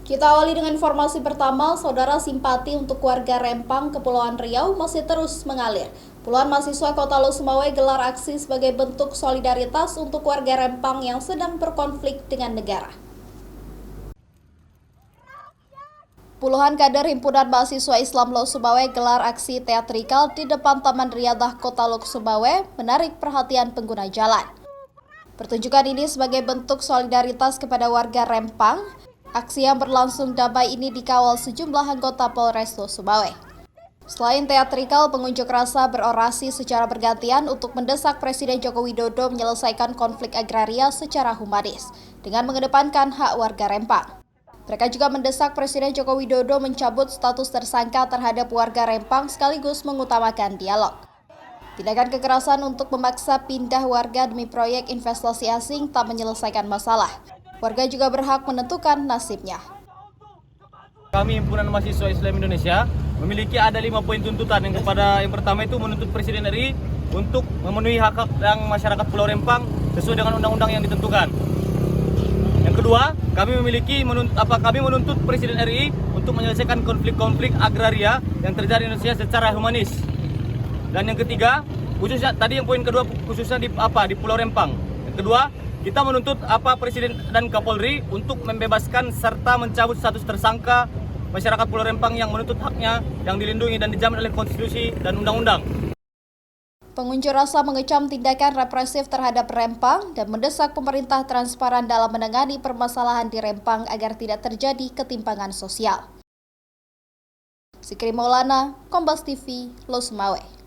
Kita awali dengan informasi pertama, saudara. Simpati untuk warga Rempang, Kepulauan Riau masih terus mengalir. Puluhan mahasiswa Kota Losumawai gelar aksi sebagai bentuk solidaritas untuk warga Rempang yang sedang berkonflik dengan negara. Puluhan kader Himpunan Mahasiswa Islam Losumawai gelar aksi teatrikal di depan Taman Riyadah Kota Losumawai menarik perhatian pengguna jalan. Pertunjukan ini sebagai bentuk solidaritas kepada warga Rempang. Aksi yang berlangsung damai ini dikawal sejumlah anggota Polres Losumawai. Selain teatrikal, pengunjuk rasa berorasi secara bergantian untuk mendesak Presiden Joko Widodo menyelesaikan konflik agraria secara humanis dengan mengedepankan hak warga Rempang. Mereka juga mendesak Presiden Joko Widodo mencabut status tersangka terhadap warga Rempang sekaligus mengutamakan dialog. Tindakan kekerasan untuk memaksa pindah warga demi proyek investasi asing tak menyelesaikan masalah. Warga juga berhak menentukan nasibnya. Kami Himpunan Mahasiswa Islam Indonesia memiliki ada 5 poin tuntutan. Yang pertama itu menuntut Presiden RI untuk memenuhi hak-hak yang masyarakat Pulau Rempang sesuai dengan undang-undang yang ditentukan. Yang kedua, kami menuntut Presiden RI untuk menyelesaikan konflik-konflik agraria yang terjadi di Indonesia secara humanis. Dan yang ketiga, khususnya tadi yang poin kedua khususnya di Pulau Rempang. Yang kedua, kita menuntut Presiden dan Kapolri untuk membebaskan serta mencabut status tersangka masyarakat Pulau Rempang yang menuntut haknya yang dilindungi dan dijamin oleh konstitusi dan undang-undang. Pengunjuk rasa mengecam tindakan represif terhadap Rempang dan mendesak pemerintah transparan dalam menangani permasalahan di Rempang agar tidak terjadi ketimpangan sosial. Sikri Maulana, Kompas TV, Losumawai.